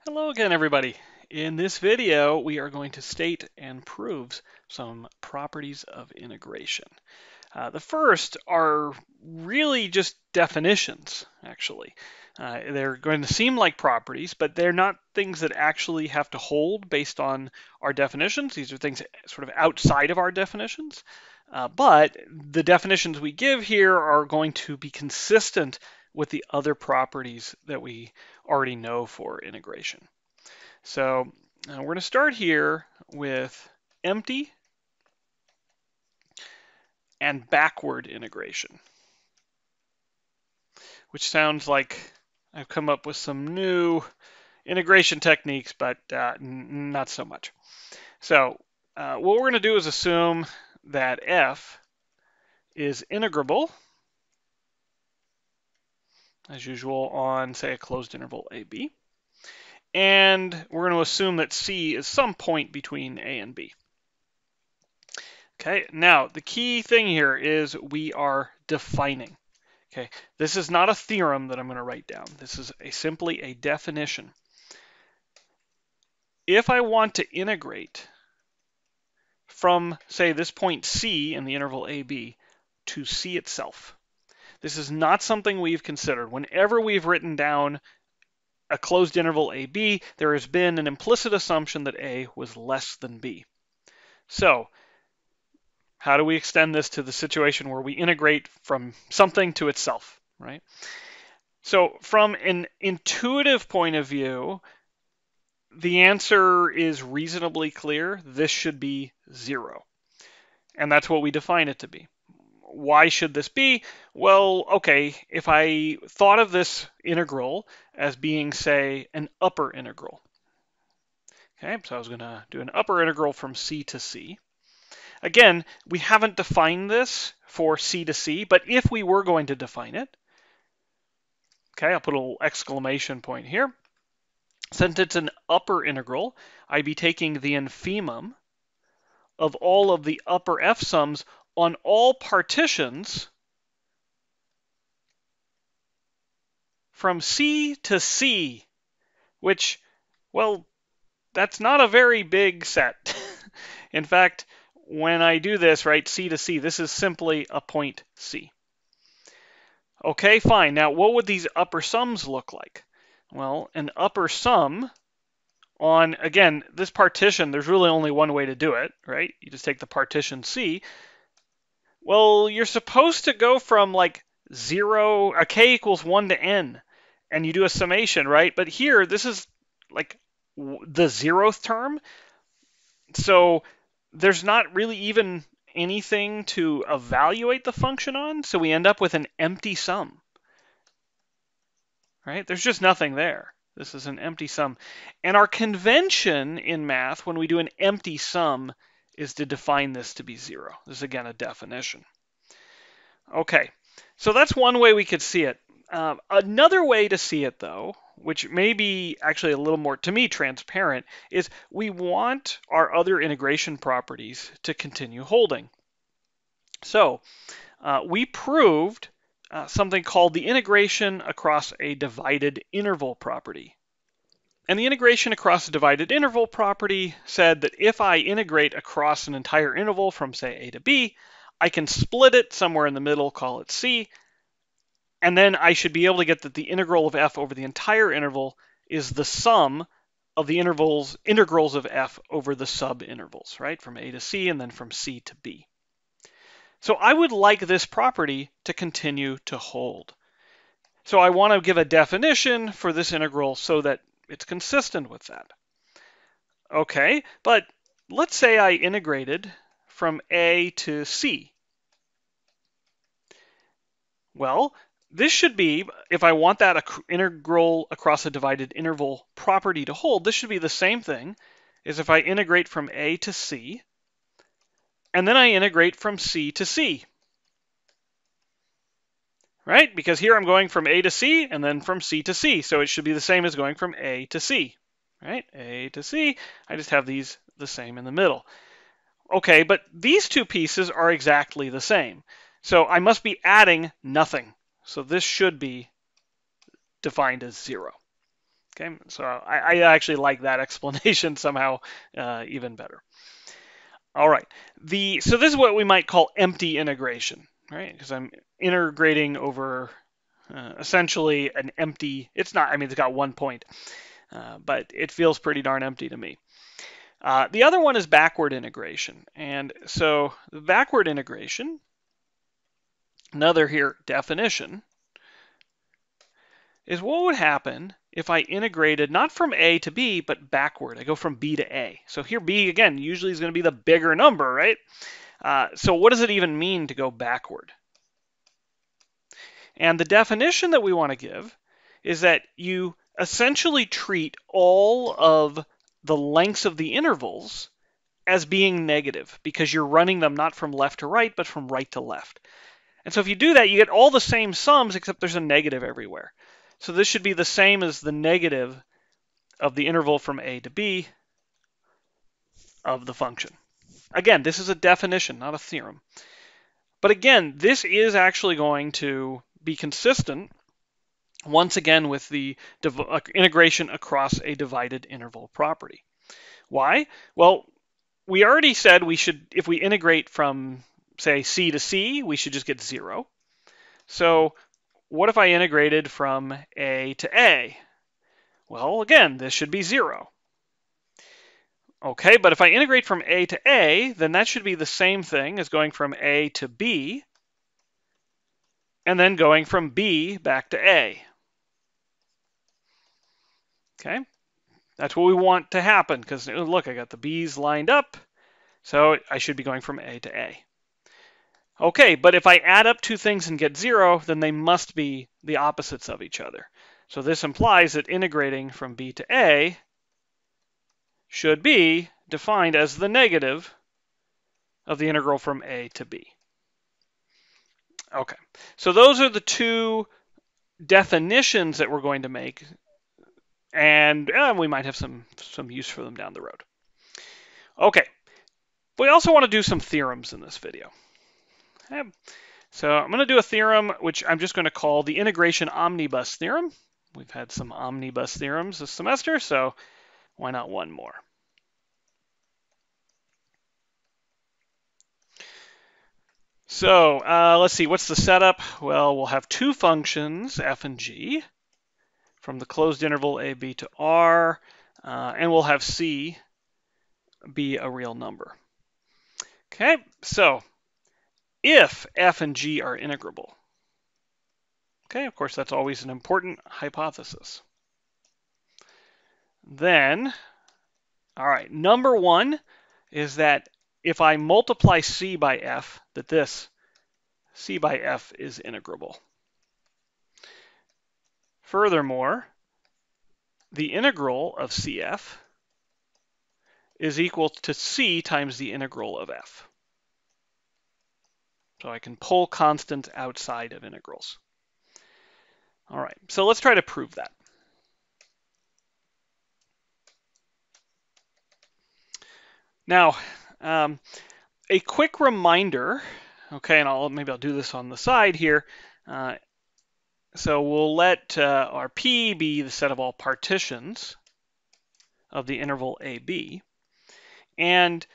Hello again, everybody. In this video, we are going to state and prove some properties of integration. The first are really just definitions, actually. They're going to seem like properties, but they're not things that actually have to hold based on our definitions. These are things sort of outside of our definitions. But the definitions we give here are going to be consistent with the other properties that we already know for integration. So we're going to start here with empty and backward integration, which sounds like I've come up with some new integration techniques, but not so much. So what we're going to do is assume that f is integrable, as usual, on, say, a closed interval ab. And we're going to assume that c is some point between a and b. Okay, now the key thing here is we are defining. Okay, this is not a theorem that I'm going to write down. This is simply a definition. If I want to integrate from, say, this point c in the interval ab to c itself, this is not something we've considered. Whenever we've written down a closed interval ab, there has been an implicit assumption that a was less than b. So how do we extend this to the situation where we integrate from something to itself, right? So from an intuitive point of view, the answer is reasonably clear. This should be 0. And that's what we define it to be. Why should this be? Well, okay, if I thought of this integral as being, say, an upper integral. Okay, so I was going to do an upper integral from c to c. Again, we haven't defined this for c to c, but if we were going to define it, okay, I'll put a little exclamation point here. Since it's an upper integral, I'd be taking the infimum of all of the upper f sums on all partitions from c to c, which, well, that's not a very big set. In fact, when I do this, right, c to c, this is simply a point c. Okay, fine. Now, what would these upper sums look like? Well, an upper sum on, again, this partition, there's really only one way to do it, right? You just take the partition C. Well, you're supposed to go from like 0, k equals 1 to n, and you do a summation, right? But here, this is like the 0th term, so there's not really even anything to evaluate the function on, so we end up with an empty sum, right? There's just nothing there. This is an empty sum. And our convention in math when we do an empty sum is to define this to be 0. This is, again, a definition. Okay, so that's one way we could see it. Another way to see it, though, which may be actually a little more, to me, transparent, is we want our other integration properties to continue holding. So we proved something called the integration across a divided interval property. And the integration across a divided interval property said that if I integrate across an entire interval from, say, a to b, I can split it somewhere in the middle, call it c, and then I should be able to get that the integral of f over the entire interval is the sum of the integrals of f over the subintervals, right, from a to c and then from c to b. So I would like this property to continue to hold. So I want to give a definition for this integral so that it's consistent with that. Okay, but let's say I integrated from a to c. Well, this should be, if I want that integral across a divided interval property to hold, this should be the same thing as if I integrate from a to c, and then I integrate from c to c. Right? Because here I'm going from a to c and then from c to c. So it should be the same as going from a to c. Right? A to c. I just have these the same in the middle. Okay, but these two pieces are exactly the same. So I must be adding nothing. So this should be defined as 0. Okay, so I actually like that explanation somehow even better. All right, so this is what we might call empty integration, right? Because I'm integrating over essentially an empty, it's not, I mean, it's got 1 point, but it feels pretty darn empty to me. The other one is backward integration. And so the backward integration, another here definition, is what would happen if I integrated not from A to B, but backward. I go from B to A. So here B, again, usually is going to be the bigger number, right? So what does it even mean to go backward? And the definition that we want to give is that you essentially treat all of the lengths of the intervals as being negative because you're running them not from left to right, but from right to left. And so if you do that, you get all the same sums except there's a negative everywhere. So this should be the same as the negative of the interval from A to B of the function. Again, this is a definition, not a theorem. But again, this is actually going to be consistent once again with the integration across a divided interval property. Why? Well, we already said we should, if we integrate from, say, C to C, we should just get 0. So what if I integrated from A to A? Well, again, this should be 0. Okay, but if I integrate from A to A, then that should be the same thing as going from A to B, and then going from B back to A. Okay, that's what we want to happen, because look, I got the B's lined up, so I should be going from A to A. Okay, but if I add up two things and get 0, then they must be the opposites of each other. So this implies that integrating from B to A should be defined as the negative of the integral from A to B. Okay, so those are the two definitions that we're going to make, and we might have some use for them down the road. Okay, we also want to do some theorems in this video. Okay. So I'm going to do a theorem which I'm just going to call the integration omnibus theorem. We've had some omnibus theorems this semester, so why not one more? So let's see, what's the setup? Well, we'll have two functions, f and g, from the closed interval a, b to r, and we'll have c be a real number. Okay, so if f and g are integrable, okay, of course, that's always an important hypothesis. Then, all right, number one is that if I multiply c by f, that this c by f is integrable. Furthermore, the integral of cf is equal to c times the integral of f. So I can pull constants outside of integrals. All right, so let's try to prove that. Now, a quick reminder, okay, and maybe I'll do this on the side here. So we'll let our P be the set of all partitions of the interval AB. And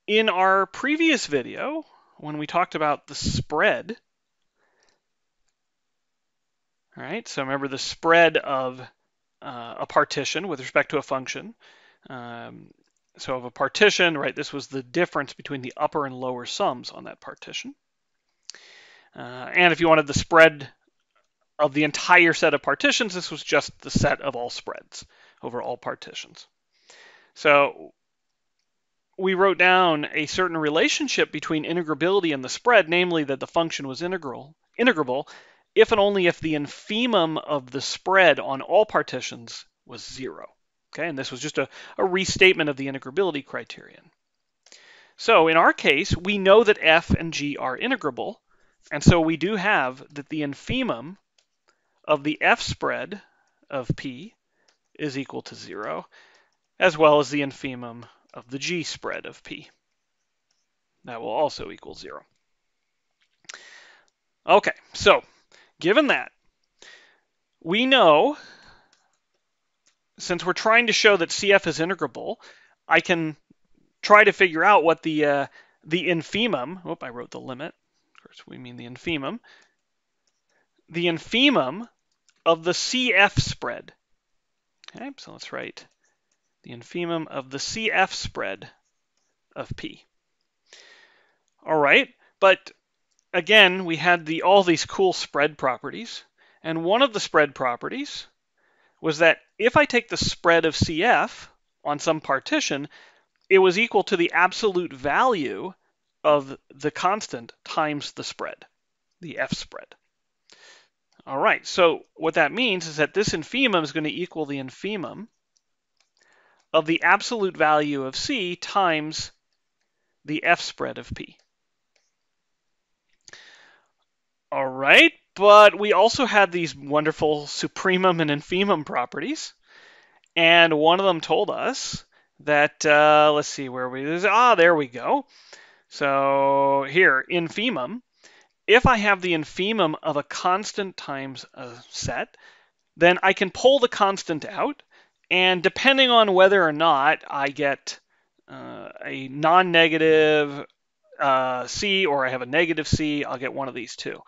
in our previous video, when we talked about the spread, all right, so remember the spread of a partition with respect to a function. So of a partition, right, this was the difference between the upper and lower sums on that partition. And if you wanted the spread of the entire set of partitions, this was just the set of all spreads over all partitions. So we wrote down a certain relationship between integrability and the spread, namely that the function was integrable if and only if the infimum of the spread on all partitions was 0. Okay, and this was just a restatement of the integrability criterion. So in our case, we know that f and g are integrable, and so we do have that the infimum of the f spread of p is equal to 0, as well as the infimum of the g spread of p. That will also equal 0. Okay, so given that, we know since we're trying to show that CF is integrable, I can try to figure out what the infimum, oh, I wrote the limit, of course we mean the infimum of the CF spread. Okay, so let's write the infimum of the CF spread of P. All right, but again, we had all these cool spread properties, and one of the spread properties was that if I take the spread of CF on some partition, it was equal to the absolute value of the constant times the spread, the F spread. All right, so what that means is that this infimum is going to equal the infimum of the absolute value of C times the F spread of P. All right, but we also had these wonderful supremum and infimum properties, and one of them told us that, let's see where there we go. So here, infimum, if I have the infimum of a constant times a set, then I can pull the constant out, and depending on whether or not I get a non-negative C or I have a negative C, I'll get one of these two.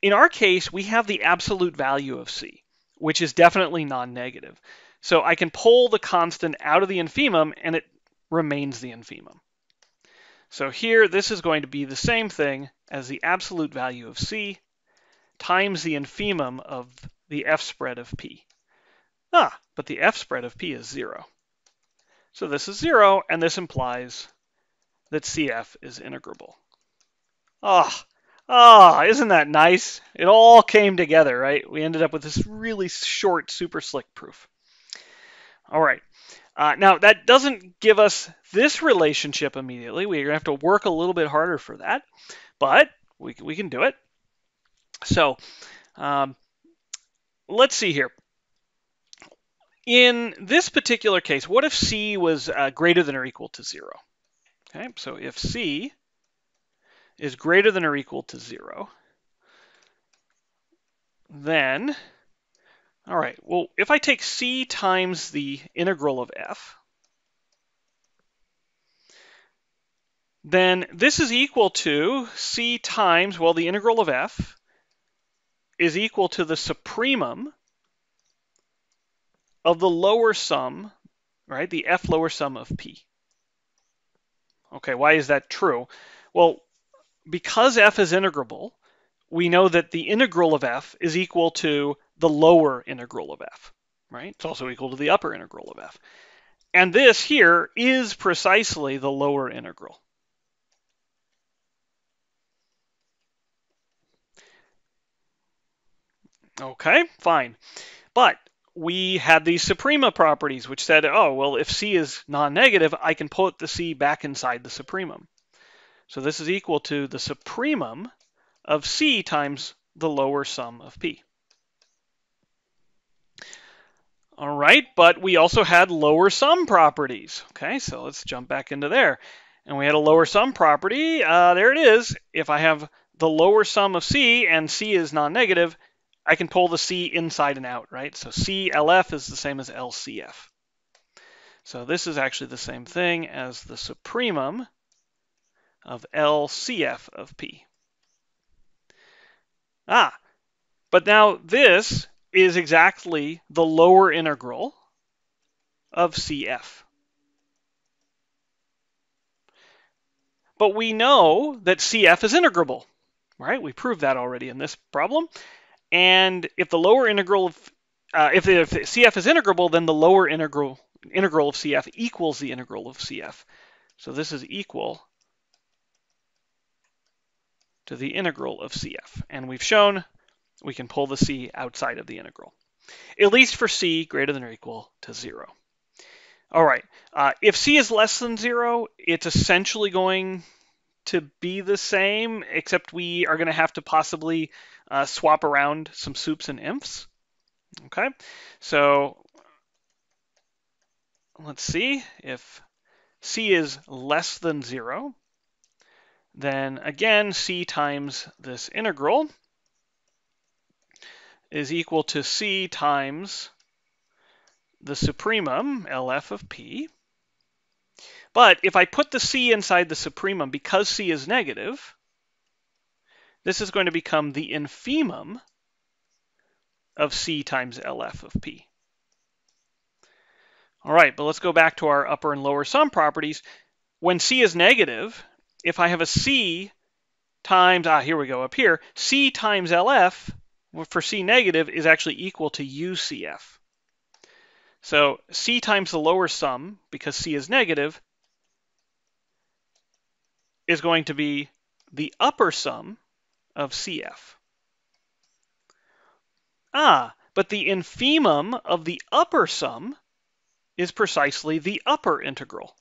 In our case, we have the absolute value of C, which is definitely non-negative. So I can pull the constant out of the infimum, and it remains the infimum. So here, this is going to be the same thing as the absolute value of C times the infimum of the F spread of P. But the F spread of P is 0. So this is 0, and this implies that CF is integrable. Isn't that nice? It all came together, right? We ended up with this really short, super slick proof. All right. Now, that doesn't give us this relationship immediately. We're going to have to work a little bit harder for that, but we can do it. So let's see here. In this particular case, what if C was greater than or equal to 0? Okay, so if C is greater than or equal to 0, then, all right, well, if I take C times the integral of F, then this is equal to C times, well, the integral of F is equal to the supremum of the lower sum, right, the F lower sum of P. Okay, why is that true? Well, because F is integrable, we know that the integral of F is equal to the lower integral of F, right? It's also equal to the upper integral of F. And this here is precisely the lower integral. Okay, fine. But we had these suprema properties, which said, oh, well, if C is non-negative, I can put the C back inside the supremum. So this is equal to the supremum of C times the lower sum of P. All right, but we also had lower sum properties. Okay, so let's jump back into there. And we had a lower sum property. There it is. If I have the lower sum of C and C is non-negative, I can pull the C inside and out, right? So CLF is the same as LCF. So this is actually the same thing as the supremum of LCF of P. But now this is exactly the lower integral of CF. But we know that CF is integrable, right? We proved that already in this problem. And if the lower integral of, if CF is integrable, then the lower integral of CF equals the integral of CF. So this is equal to the integral of CF. And we've shown we can pull the C outside of the integral, at least for C greater than or equal to 0. All right, if C is less than 0, it's essentially going to be the same, except we are going to have to possibly swap around some sups and infs. Okay, so let's see. If C is less than 0, then again, C times this integral is equal to C times the supremum, LF of P. But if I put the C inside the supremum, because C is negative, this is going to become the infimum of C times LF of P. All right, but let's go back to our upper and lower sum properties. When C is negative, if I have a C times, here we go, up here, C times LF, for C negative, is actually equal to UCF. So C times the lower sum, because C is negative, is going to be the upper sum of CF. But the infimum of the upper sum is precisely the upper integral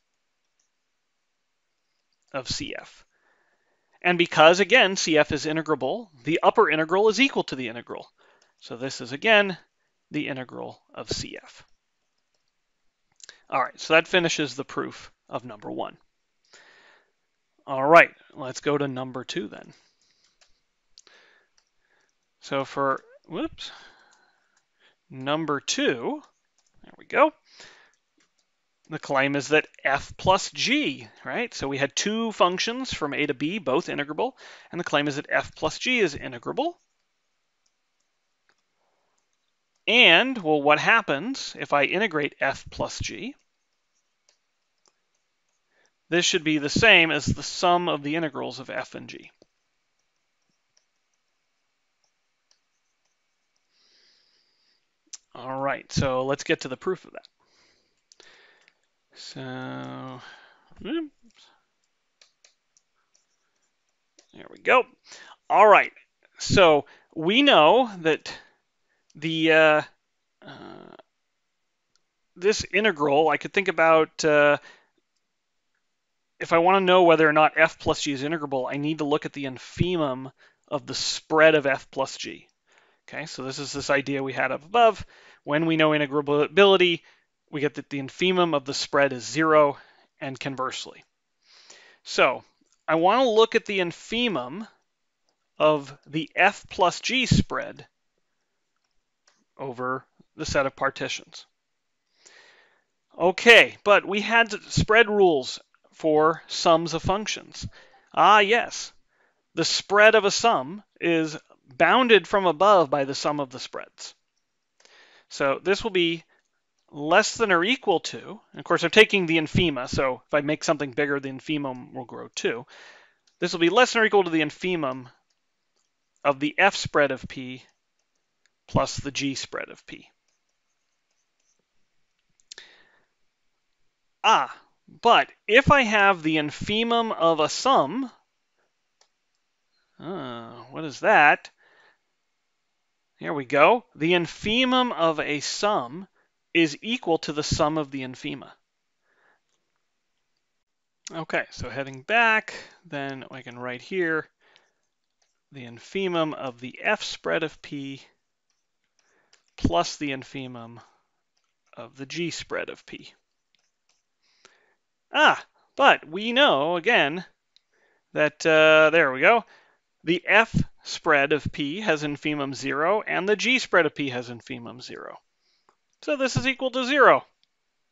of CF. And because, again, CF is integrable, the upper integral is equal to the integral. So this is, again, the integral of CF. All right, so that finishes the proof of number 1. All right, let's go to number 2 then. So for, number 2, there we go. The claim is that f plus g, right? So we had 2 functions from a to b, both integrable, and the claim is that f plus g is integrable. And, well, what happens if I integrate f plus g? This should be the same as the sum of the integrals of f and g. All right, so let's get to the proof of that. So, there we go. All right, so we know that the this integral, I could think about if I want to know whether or not f plus g is integrable, I need to look at the infimum of the spread of f plus g. Okay, so this is this idea we had up above. When we know integrability, we get that the infimum of the spread is 0, and conversely. So I want to look at the infimum of the f plus g spread over the set of partitions. Okay, but we had spread rules for sums of functions. Yes, the spread of a sum is bounded from above by the sum of the spreads. So this will be less than or equal to, and of course I'm taking the infima, so if I make something bigger, the infimum will grow too. This will be less than or equal to the infimum of the f spread of p plus the g spread of p. But if I have the infimum of a sum, what is that? Here we go. The infimum of a sum is equal to the sum of the infima. Okay, so heading back, then I can write here the infimum of the f spread of p plus the infimum of the g spread of p. But we know, again, that, there we go, the f spread of p has infimum 0, and the g spread of p has infimum 0. So this is equal to 0.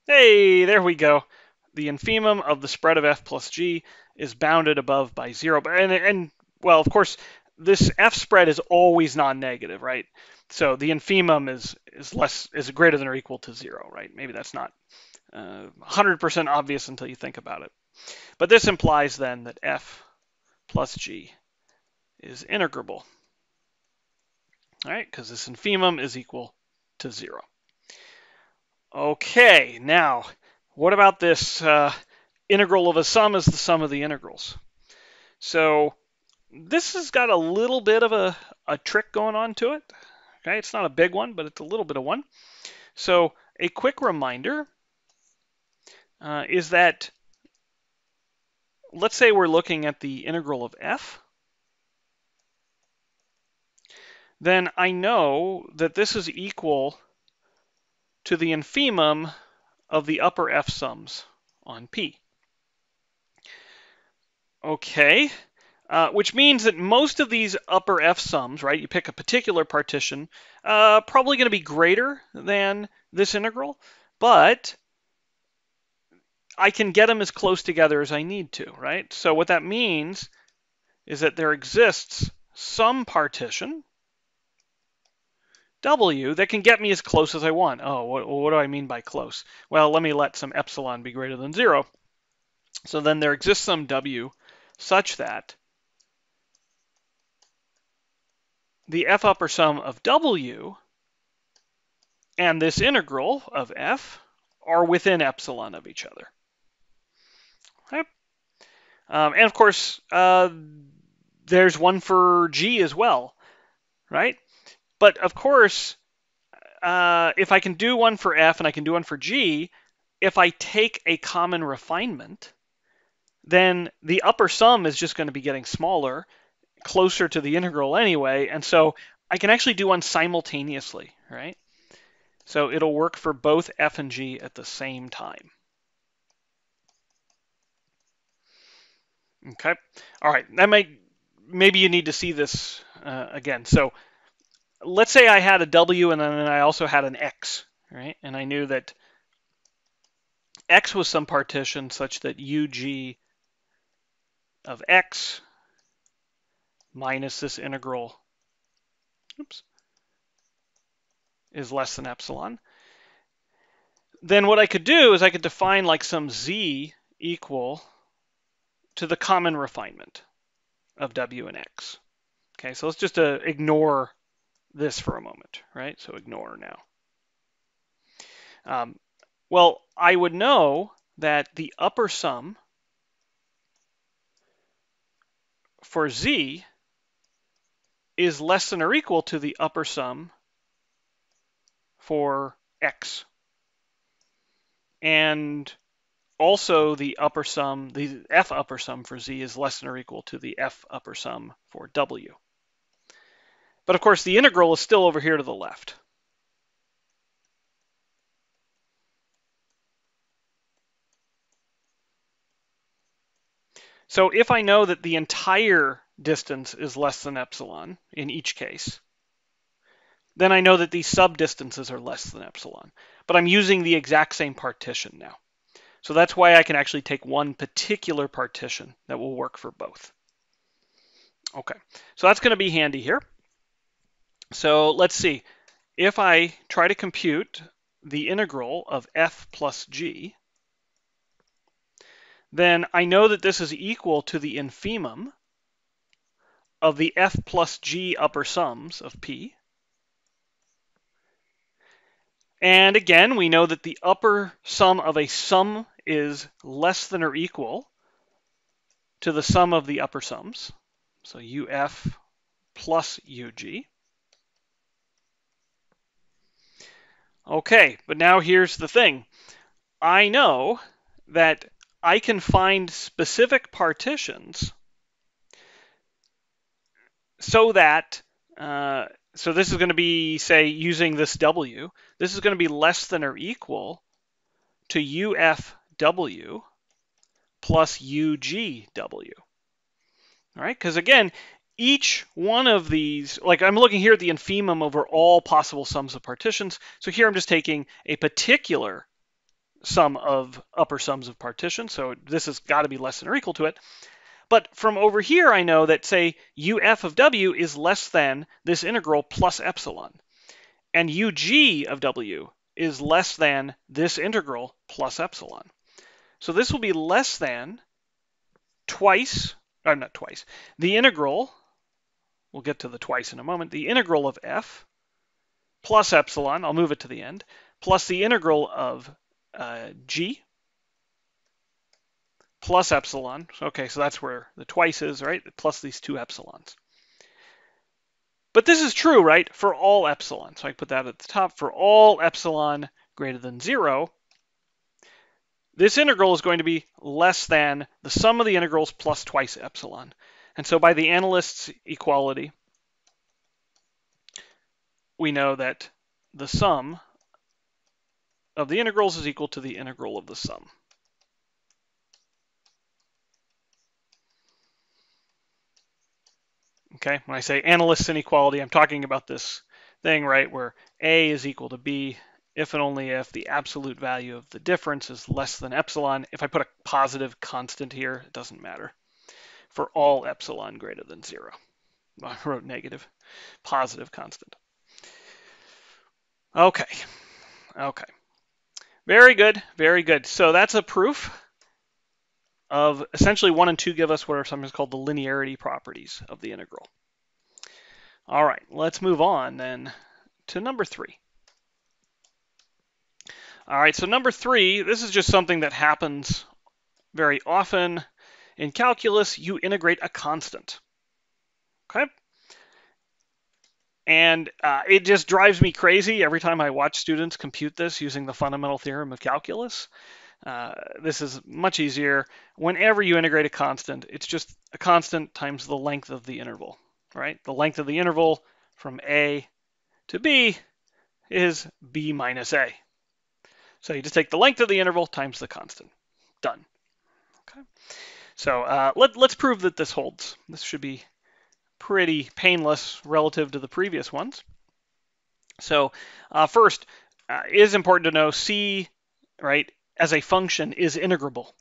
Hey, there we go. The infimum of the spread of f plus g is bounded above by 0. And well, of course, this f spread is always non-negative, right? So the infimum is greater than or equal to 0, right? Maybe that's not 100% obvious until you think about it. But this implies then that f plus g is integrable, all right? Because this infimum is equal to 0. Okay, now, what about this integral of a sum is the sum of the integrals? So this has got a little bit of a trick going on to it. Okay, it's not a big one, but it's a little bit of one. So a quick reminder is that, let's say we're looking at the integral of f. Then I know that this is equal to the infimum of the upper f sums on P. Okay, which means that most of these upper f sums, right, you pick a particular partition, probably going to be greater than this integral. but I can get them as close together as I need to, right? So what that means is that there exists some partition, W, that can get me as close as I want. Oh, what do I mean by close? Well, let me let some epsilon be greater than 0. So then there exists some W such that the f upper sum of W and this integral of f are within epsilon of each other. Okay. And of course, there's one for G as well, right? But of course, if I can do one for F and I can do one for G, if I take a common refinement, then the upper sum is just going to be getting smaller, closer to the integral anyway, and so I can actually do one simultaneously, right? So it'll work for both F and G at the same time. Okay, all right, maybe you need to see this again. So let's say I had a W and then I also had an X, right? And I knew that X was some partition such that UG of X minus this integral, is less than epsilon. Then what I could do is I could define like some Z equal to the common refinement of W and X. Okay, so let's just ignore this for a moment, right? So ignore now. Well, I would know that the upper sum for Z is less than or equal to the upper sum for X. And also the upper sum, the F upper sum for Z is less than or equal to the F upper sum for W. But of course, the integral is still over here to the left. So if I know that the entire distance is less than epsilon in each case, then I know that these subdistances are less than epsilon. But I'm using the exact same partition now. So that's why I can actually take one particular partition that will work for both. Okay, so that's going to be handy here. So let's see. If I try to compute the integral of f plus g, then I know that this is equal to the infimum of the f plus g upper sums of p. And again, we know that the upper sum of a sum is less than or equal to the sum of the upper sums. So uf plus ug. Okay, but now here's the thing. I know that I can find specific partitions so that, so this is going to be, say, using this W, this is going to be less than or equal to UFW plus UGW. All right, because again, each one of these, like I'm looking here at the infimum over all possible sums of partitions. So here I'm just taking a particular sum of upper sums of partitions. So this has got to be less than or equal to it. But from over here, I know that, say, UF of W is less than this integral plus epsilon. And UG of W is less than this integral plus epsilon. So this will be less than twice, or not twice, the integral, we'll get to the twice in a moment, the integral of f plus epsilon, I'll move it to the end, plus the integral of g plus epsilon. Okay, so that's where the twice is, right? Plus these two epsilons. But this is true, right, for all epsilon. So I put that at the top. For all epsilon greater than 0, this integral is going to be less than the sum of the integrals plus twice epsilon. And so by the analyst's equality, we know that the sum of the integrals is equal to the integral of the sum. Okay, when I say analyst's inequality, I'm talking about this thing, right, where A is equal to B if and only if the absolute value of the difference is less than epsilon. If I put a positive constant here, it doesn't matter. For all epsilon greater than 0. I wrote negative, positive constant. Okay. Very good, very good. So that's a proof of essentially 1 and 2 give us what are sometimes called the linearity properties of the integral. All right, let's move on then to number 3. All right, so number 3, this is just something that happens very often. In calculus, you integrate a constant. Okay? And it just drives me crazy every time I watch students compute this using the fundamental theorem of calculus. This is much easier. Whenever you integrate a constant, it's just a constant times the length of the interval, right? The length of the interval from A to B is B minus A. So you just take the length of the interval times the constant. Done. Okay. So let's prove that this holds. This should be pretty painless relative to the previous ones. So first, it is important to know C, right, as a function is integrable,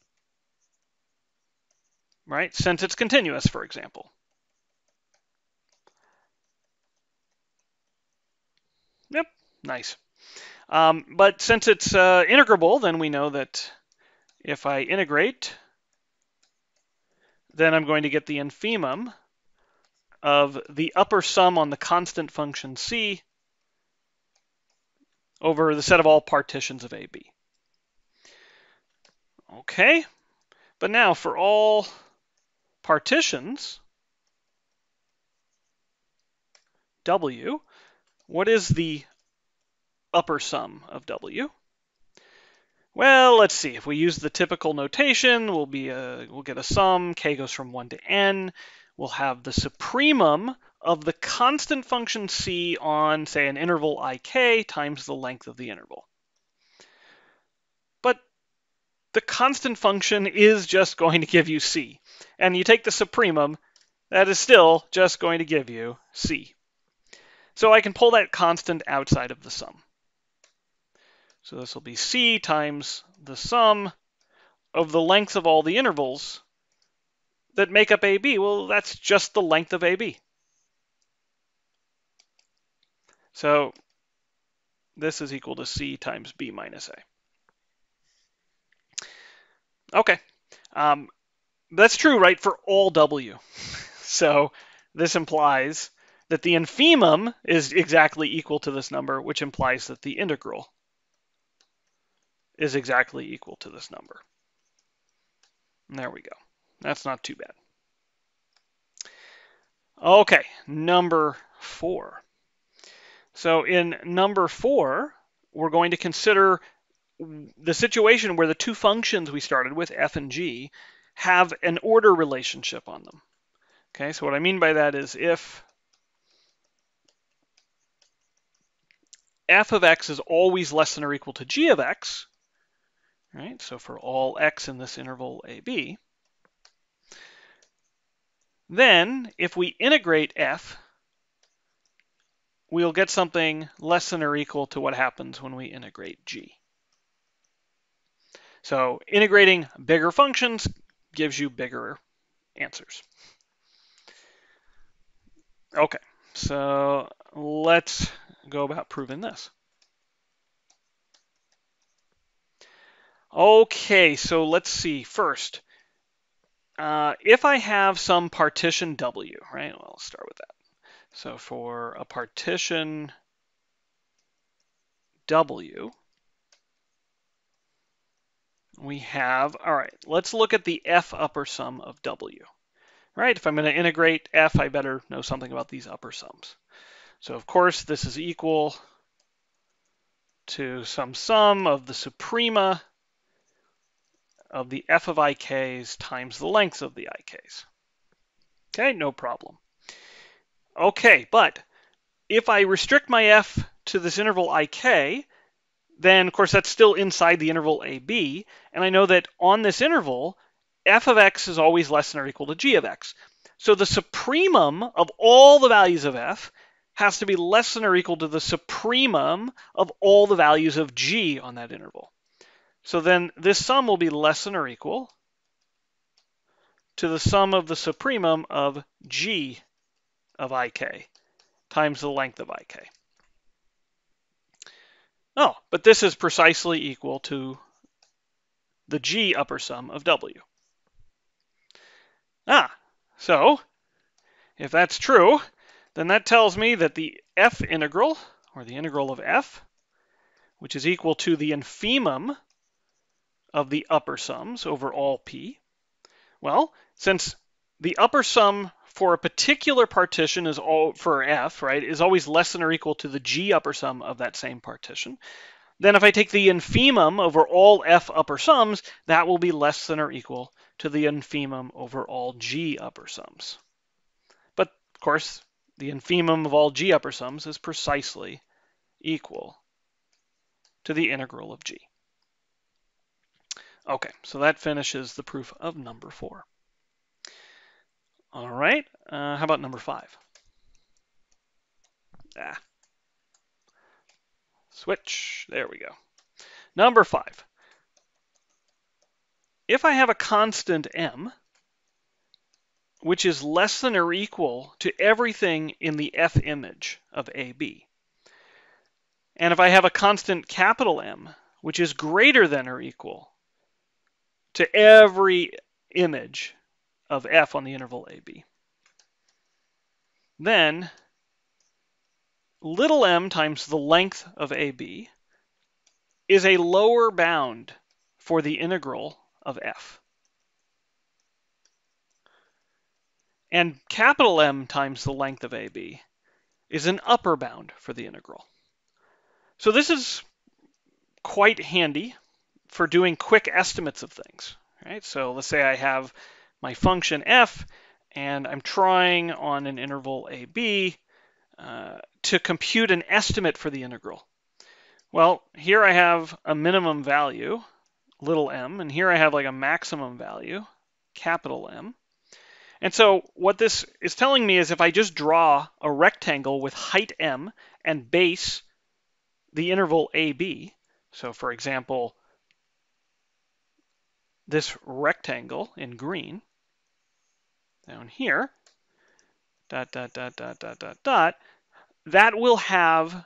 right? Since it's continuous, for example. Yep, nice. But since it's integrable, then we know that if I integrate, then I'm going to get the infimum of the upper sum on the constant function C over the set of all partitions of AB. Okay, but now for all partitions W, what is the upper sum of W? Well, let's see. If we use the typical notation, we'll get a sum. K goes from 1 to n. We'll have the supremum of the constant function C on, say, an interval ik times the length of the interval. But the constant function is just going to give you C. And you take the supremum, that is still just going to give you C. So I can pull that constant outside of the sum. So this will be C times the sum of the length of all the intervals that make up AB. Well, that's just the length of AB. So this is equal to C times B minus A. Okay. That's true, right, for all W. So this implies that the infimum is exactly equal to this number, which implies that the integral is exactly equal to this number. And there we go. That's not too bad. Okay, number 4. So in number 4, we're going to consider the situation where the two functions we started with, f and g, have an order relationship on them. Okay, so what I mean by that is if f of x is always less than or equal to g of x, right? So for all x in this interval AB, then if we integrate f, we'll get something less than or equal to what happens when we integrate g. So integrating bigger functions gives you bigger answers. Okay, so let's go about proving this. Okay, so let's see. First, if I have some partition W, right? Well, let's start with that. So for a partition W, we have, all right, let's look at the f upper sum of W. Right, if I'm going to integrate f, I better know something about these upper sums. So of course, this is equal to some sum of the suprema of the f of ik's times the lengths of the ik's. Okay, no problem. Okay, but if I restrict my f to this interval ik, then of course that's still inside the interval AB, and I know that on this interval, f of x is always less than or equal to g of x. So the supremum of all the values of f has to be less than or equal to the supremum of all the values of g on that interval. So then this sum will be less than or equal to the sum of the supremum of g of ik times the length of ik. Oh, but this is precisely equal to the g upper sum of w. So if that's true, then that tells me that the f integral, or the integral of f, which is equal to the infimum of the upper sums over all p, well, since the upper sum for a particular partition is all for f, right, is always less than or equal to the g upper sum of that same partition, then if I take the infimum over all f upper sums, that will be less than or equal to the infimum over all g upper sums. But of course, the infimum of all g upper sums is precisely equal to the integral of g. Okay, so that finishes the proof of number 4. All right, how about number 5? Switch, there we go. Number 5. If I have a constant m, which is less than or equal to everything in the f image of AB, and if I have a constant capital M, which is greater than or equal to every image of f on the interval AB, then little m times the length of AB is a lower bound for the integral of f. And capital M times the length of AB is an upper bound for the integral. So this is quite handy for doing quick estimates of things, right? So let's say I have my function f, and I'm trying on an interval AB to compute an estimate for the integral. Well, here I have a minimum value, little m, and here I have like a maximum value, capital M. And so what this is telling me is if I just draw a rectangle with height m and base the interval AB, so for example, this rectangle in green down here, dot, dot, dot, dot, dot, dot, dot, that will have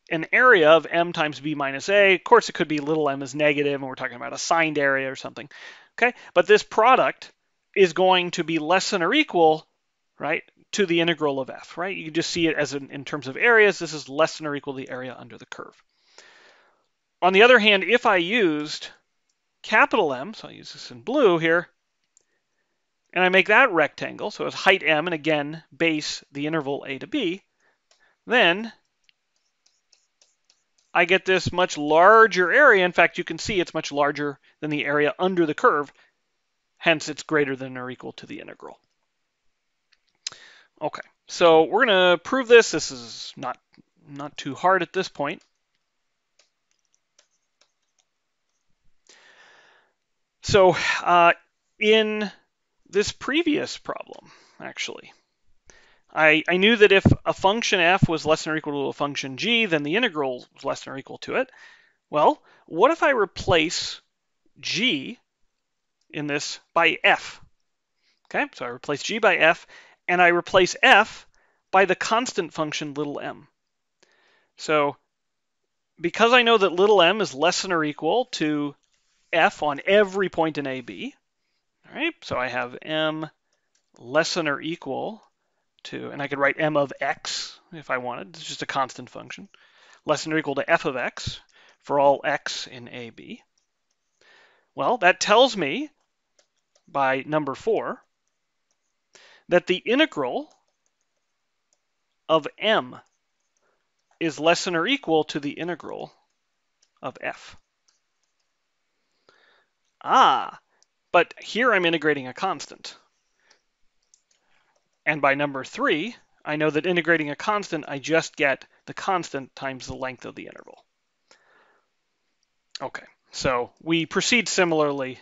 an area of m times b minus a. Of course, it could be little m is negative, and we're talking about a signed area or something. Okay, but this product is going to be less than or equal, right, to the integral of f, right? You can just see it as in terms of areas. This is less than or equal to the area under the curve. On the other hand, if I used capital M, so I'll use this in blue here, and I make that rectangle, so it's height m, and again, base the interval a to b, then I get this much larger area. In fact, you can see it's much larger than the area under the curve. Hence, it's greater than or equal to the integral. Okay, so we're going to prove this. This is not too hard at this point. So in this previous problem, actually, I knew that if a function f was less than or equal to a function g, then the integral was less than or equal to it. Well, what if I replace g in this by f? Okay, so I replace g by f, and I replace f by the constant function little m. So because I know that little m is less than or equal to f on every point in AB, all right, so I have m less than or equal to, and I could write m of x if I wanted, it's just a constant function, less than or equal to f of x for all x in AB. Well, that tells me by number 4 that the integral of m is less than or equal to the integral of f. But here I'm integrating a constant. And by number 3, I know that integrating a constant, I just get the constant times the length of the interval. Okay, so we proceed similarly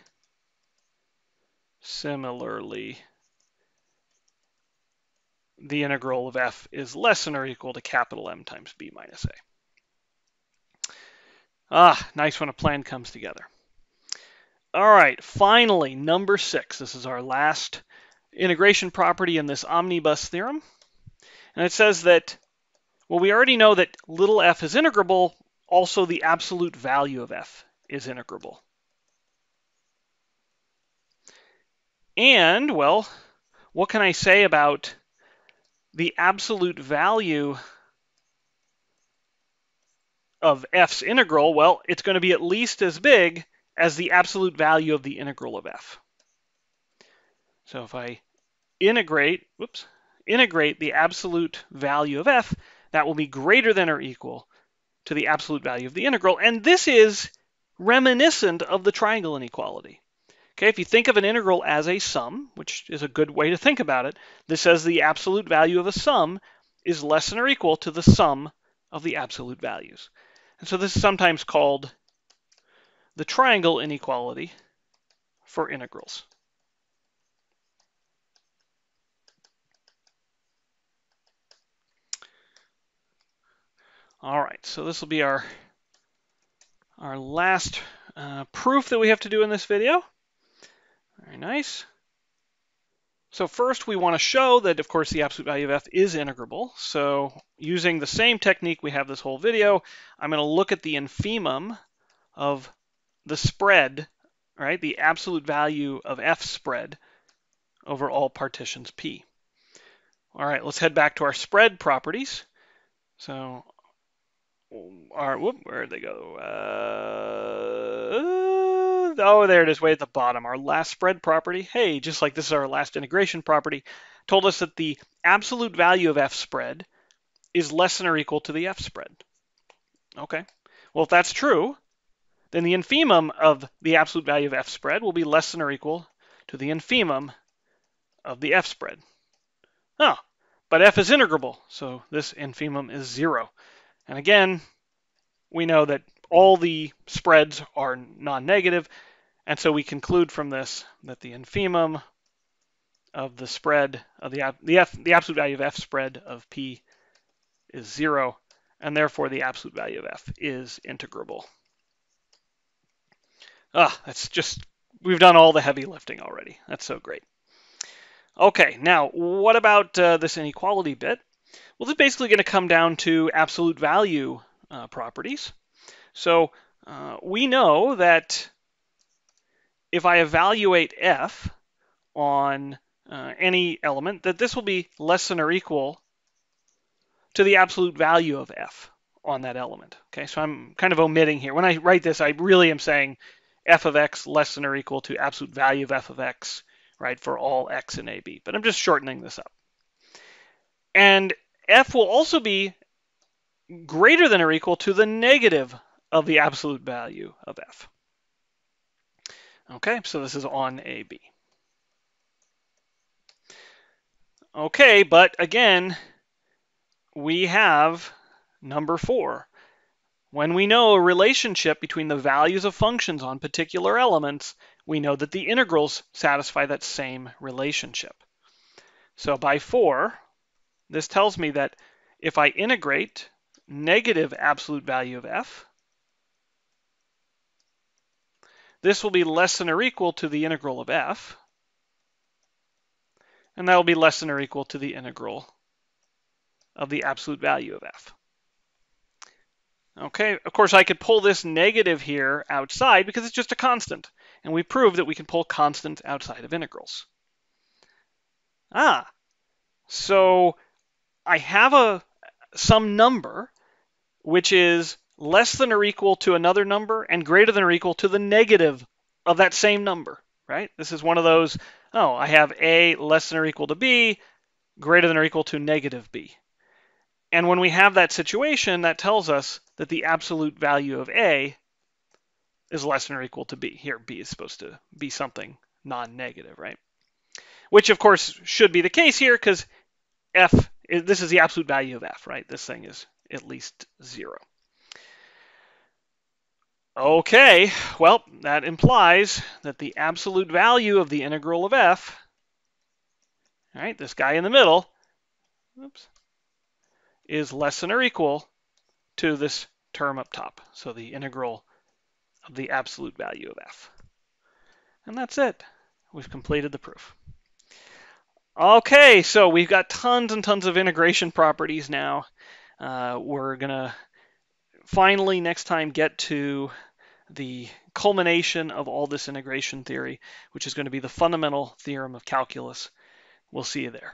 the integral of f is less than or equal to capital M times b minus a. Nice when a plan comes together. All right, finally, number 6. This is our last integration property in this omnibus theorem. And it says that, well, we already know that little f is integrable. Also, the absolute value of f is integrable. And, well, what can I say about the absolute value of f's integral? Well, it's going to be at least as big as the absolute value of the integral of f. So if I integrate the absolute value of f, that will be greater than or equal to the absolute value of the integral. And this is reminiscent of the triangle inequality. Okay, if you think of an integral as a sum, which is a good way to think about it, this says the absolute value of a sum is less than or equal to the sum of the absolute values. And so this is sometimes called the triangle inequality for integrals. All right, so this will be our last proof that we have to do in this video. Very nice. So first we want to show that, of course, the absolute value of f is integrable. So using the same technique we have this whole video, I'm going to look at the infimum of the spread, right? The absolute value of f spread over all partitions P. All right, let's head back to our spread properties. So where'd they go? Oh, there it is, way at the bottom. Our last spread property. Hey, just like this is our last integration property, told us that the absolute value of f spread is less than or equal to the f spread. Okay. Well, if that's true, then the infimum of the absolute value of f spread will be less than or equal to the infimum of the f spread. Oh, but f is integrable, so this infimum is 0. And again, we know that all the spreads are non-negative, and so we conclude from this that the infimum of the spread of the absolute value of f spread of P is 0, and therefore the absolute value of f is integrable. That's just, we've done all the heavy lifting already. That's so great. Okay, now what about this inequality bit? Well, this is basically going to come down to absolute value properties. So we know that if I evaluate f on any element, that this will be less than or equal to the absolute value of f on that element. Okay, so I'm kind of omitting here. When I write this, I really am saying f of x less than or equal to absolute value of f of x, right, for all x in AB. But I'm just shortening this up. And f will also be greater than or equal to the negative of the absolute value of f. Okay, so this is on AB. Okay, but again, we have number 4. When we know a relationship between the values of functions on particular elements, we know that the integrals satisfy that same relationship. So by 4, this tells me that if I integrate negative absolute value of f, this will be less than or equal to the integral of f, and that will be less than or equal to the integral of the absolute value of f. Okay, of course I could pull this negative here outside because it's just a constant, and we proved that we can pull constants outside of integrals. So I have some number which is less than or equal to another number and greater than or equal to the negative of that same number, right? This is one of those, I have a less than or equal to b, greater than or equal to negative b. And when we have that situation, that tells us that the absolute value of a is less than or equal to b. Here, b is supposed to be something non-negative, right? Which, of course, should be the case here because this is the absolute value of f, right? This thing is at least 0. Okay, well, that implies that the absolute value of the integral of f, all right, this guy in the middle, is less than or equal to this term up top. So the integral of the absolute value of f. And that's it. We've completed the proof. Okay, so we've got tons and tons of integration properties now. We're going to finally next time get to the culmination of all this integration theory, which is going to be the fundamental theorem of calculus. We'll see you there.